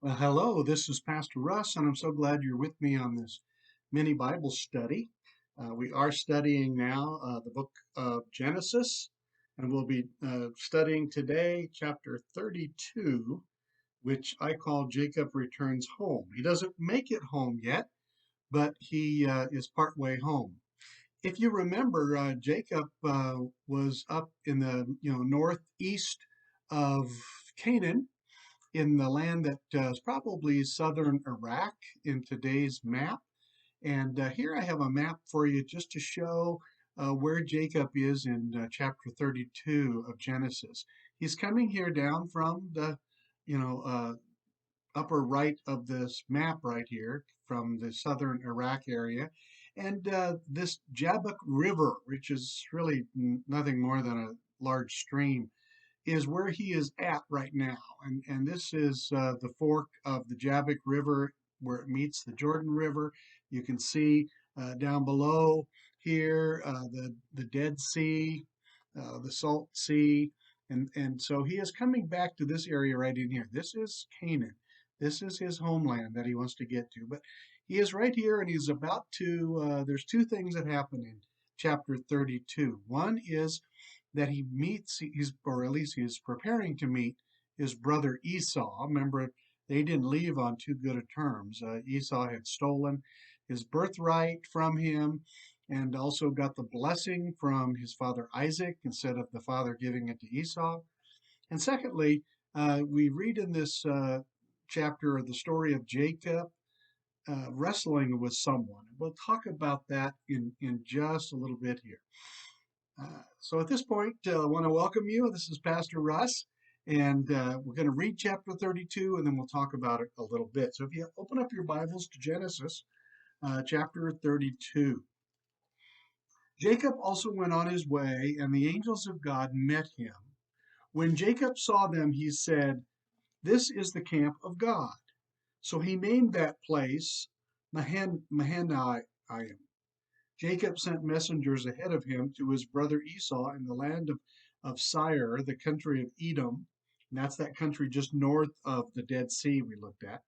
Well, hello, this is Pastor Russ, and I'm so glad you're with me on this mini Bible study. We are studying now the book of Genesis, and we'll be studying today chapter 32, which I call Jacob Returns Home. He doesn't make it home yet, but he is partway home. If you remember, Jacob was up in the northeast of Canaan in the land that is probably southern Iraq in today's map. And here I have a map for you just to show where Jacob is in chapter 32 of Genesis. He's coming here down from the, you know, uh, upper right of this map right here from the southern Iraq area. And this Jabbok River, which is really nothing more than a large stream, is where he is at right now. And this is the fork of the Jabbok River where it meets the Jordan River. You can see down below here the Dead Sea, the Salt Sea. And so he is coming back to this area right in here. This is Canaan. This is his homeland that he wants to get to. But he is right here and he's about to, there's two things that happen in chapter 32. One is that he meets, or at least he's preparing to meet his brother Esau. Remember, they didn't leave on too good of terms. Esau had stolen his birthright from him and also got the blessing from his father Isaac instead of the father giving it to Esau. And secondly, we read in this chapter the story of Jacob wrestling with someone. We'll talk about that in just a little bit here. So at this point, I want to welcome you. This is Pastor Russ, and we're going to read chapter 32, and then we'll talk about it a little bit. So if you open up your Bibles to Genesis chapter 32. Jacob also went on his way, and the angels of God met him. When Jacob saw them, he said, "This is the camp of God." So he named that place Mahanaim. Jacob sent messengers ahead of him to his brother Esau in the land of Seir, the country of Edom. And that's that country just north of the Dead Sea we looked at.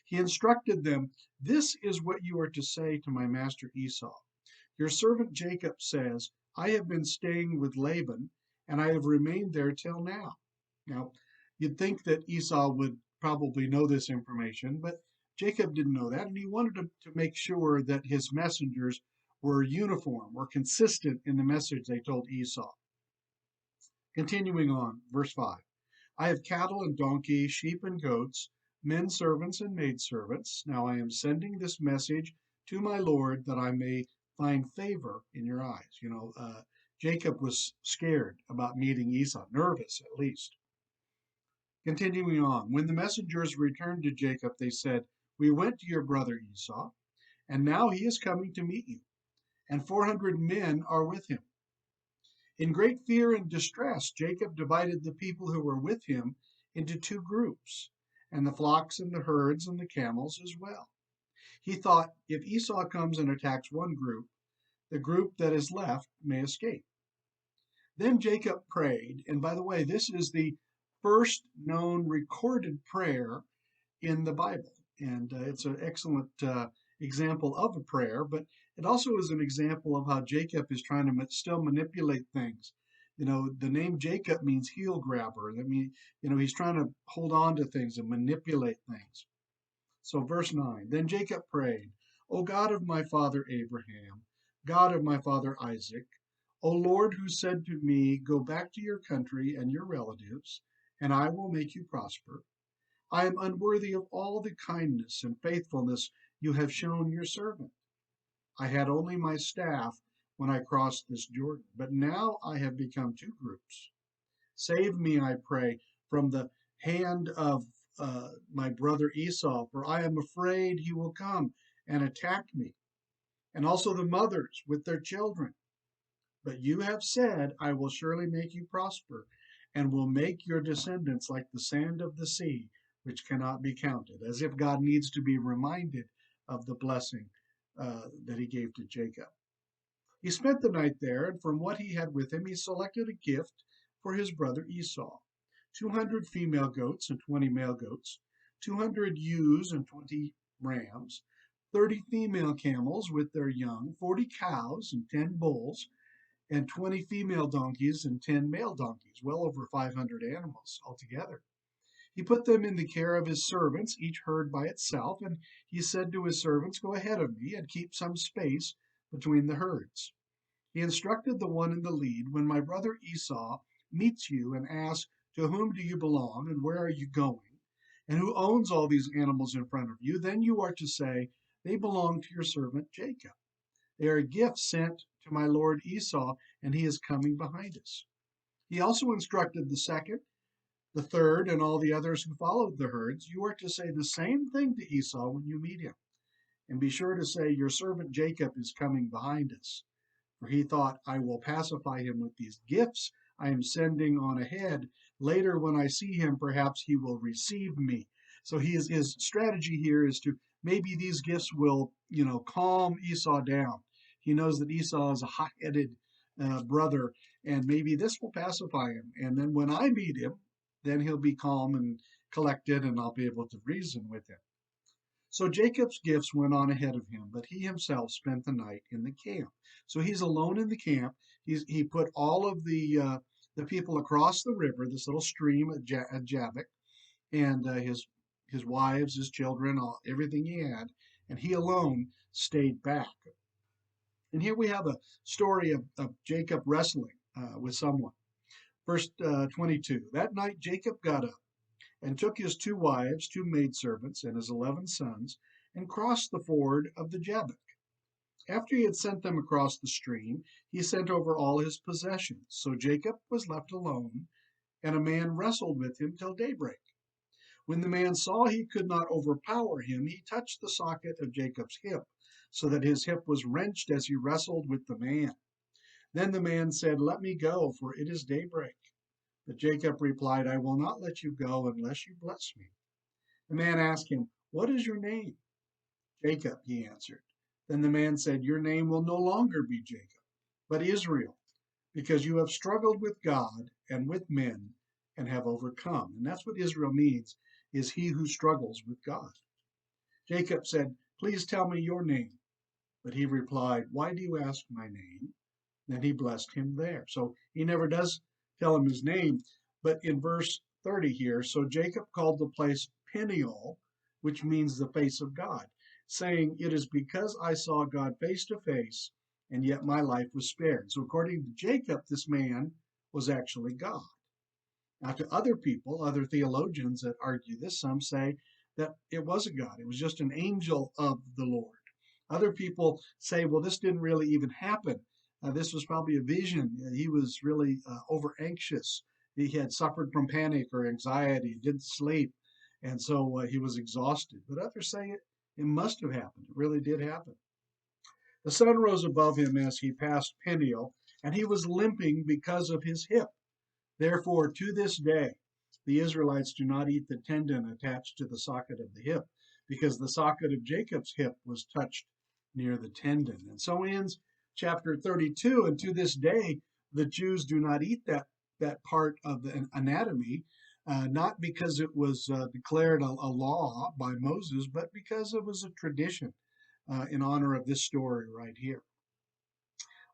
He instructed them, "This is what you are to say to my master Esau. Your servant Jacob says, I have been staying with Laban, and I have remained there till now." Now, you'd think that Esau would probably know this information, but Jacob didn't know that, and he wanted to make sure that his messengers were uniform, were consistent in the message they told Esau. Continuing on, verse 5. I have cattle and donkeys, sheep and goats, men servants and maidservants. Now I am sending this message to my Lord that I may find favor in your eyes. Jacob was scared about meeting Esau, nervous at least. Continuing on, when the messengers returned to Jacob, they said, "We went to your brother Esau, and now he is coming to meet you, and 400 men are with him." In great fear and distress, Jacob divided the people who were with him into two groups, and the flocks and the herds and the camels as well. He thought, if Esau comes and attacks one group, the group that is left may escape. Then Jacob prayed, and by the way, this is the first known recorded prayer in the Bible. And it's an excellent example of a prayer, but it also is an example of how Jacob is trying to still manipulate things. The name Jacob means heel grabber. That means, he's trying to hold on to things and manipulate things. So, verse 9, then Jacob prayed, O God of my father Abraham, God of my father Isaac, O Lord, who said to me, Go back to your country and your relatives, and I will make you prosper. I am unworthy of all the kindness and faithfulness you have shown your servant. I had only my staff when I crossed this Jordan, but now I have become two groups. Save me, I pray, from the hand of my brother Esau, for I am afraid he will come and attack me, and also the mothers with their children. But you have said, I will surely make you prosper, and will make your descendants like the sand of the sea, which cannot be counted, as if God needs to be reminded of the blessing that he gave to Jacob. He spent the night there, and from what he had with him, he selected a gift for his brother Esau 200 female goats and 20 male goats, 200 ewes and 20 rams, 30 female camels with their young, 40 cows and 10 bulls, and 20 female donkeys and 10 male donkeys, well over 500 animals altogether. He put them in the care of his servants, each herd by itself, and he said to his servants, "Go ahead of me and keep some space between the herds." He instructed the one in the lead, "When my brother Esau meets you and asks, 'To whom do you belong and where are you going? And who owns all these animals in front of you?' then you are to say, 'They belong to your servant Jacob. They are gifts sent to my lord Esau, and he is coming behind us.'" He also instructed the second, the third, and all the others who followed the herds, "You are to say the same thing to Esau when you meet him. And be sure to say, 'Your servant Jacob is coming behind us.' For he thought, 'I will pacify him with these gifts I am sending on ahead. Later, when I see him, perhaps he will receive me.'" So his strategy here is to maybe these gifts will, calm Esau down. He knows that Esau is a hot-headed brother, and maybe this will pacify him. And then when I meet him, then he'll be calm and collected, and I'll be able to reason with him. So Jacob's gifts went on ahead of him, but he himself spent the night in the camp. So he's alone in the camp. He put all of the people across the river, this little stream at Jabbok, and his wives, his children, everything he had, and he alone stayed back. And here we have a story of Jacob wrestling with someone. Verse 22, "That night Jacob got up and took his 2 wives, 2 maidservants, and his 11 sons, and crossed the ford of the Jabbok. After he had sent them across the stream, he sent over all his possessions. So Jacob was left alone, and a man wrestled with him till daybreak. When the man saw he could not overpower him, he touched the socket of Jacob's hip, so that his hip was wrenched as he wrestled with the man. Then the man said, 'Let me go, for it is daybreak.' But Jacob replied, 'I will not let you go unless you bless me.' The man asked him, 'What is your name?' 'Jacob,' he answered. Then the man said, 'Your name will no longer be Jacob, but Israel, because you have struggled with God and with men and have overcome.'" And that's what Israel means, is he who struggles with God. Jacob said, "Please tell me your name." But he replied, "Why do you ask my name?" Then he blessed him there. So he never does tell him his name. But in verse 30 here, "So Jacob called the place Peniel, which means the face of God, saying, 'It is because I saw God face to face, and yet my life was spared.'" So according to Jacob, this man was actually God. Now, to other people, other theologians that argue this, some say that it wasn't God, it was just an angel of the Lord. Other people say, well, this didn't really even happen. This was probably a vision. He was really over anxious. He had suffered from panic or anxiety, didn't sleep, and so he was exhausted. But others say it must have happened. It really did happen. The sun rose above him as he passed Peniel, and he was limping because of his hip. Therefore, to this day, the Israelites do not eat the tendon attached to the socket of the hip, because the socket of Jacob's hip was touched near the tendon. And so ends chapter 32. And to this day, the Jews do not eat that part of the anatomy, not because it was declared a law by Moses, but because it was a tradition in honor of this story right here.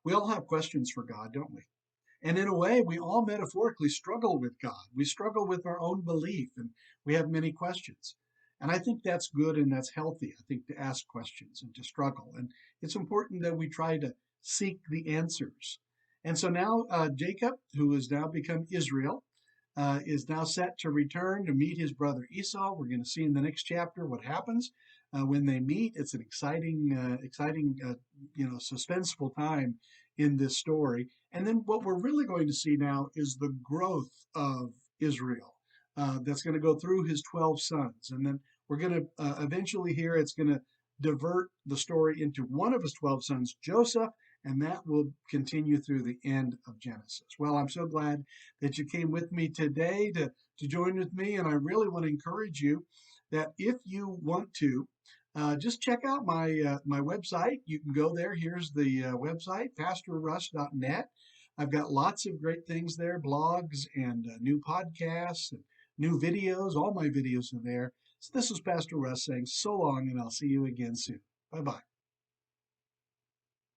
We all have questions for God, don't we? And in a way, we all metaphorically struggle with God. We struggle with our own belief, and we have many questions. And I think that's good and that's healthy, I think, to ask questions and to struggle. And it's important that we try to seek the answers. And so now Jacob, who has now become Israel, is now set to return to meet his brother Esau. We're going to see in the next chapter what happens when they meet. It's an exciting, suspenseful time in this story. And then what we're really going to see now is the growth of Israel. That's going to go through his 12 sons. And then we're going to eventually here, it's going to divert the story into one of his 12 sons, Joseph, and that will continue through the end of Genesis. Well, I'm so glad that you came with me today to join with me, and I really want to encourage you that if you want to, just check out my website. You can go there. Here's the website, pastorruss.net. I've got lots of great things there, blogs and new podcasts and new videos. All my videos are there. So this is Pastor Russ saying so long, and I'll see you again soon. Bye bye.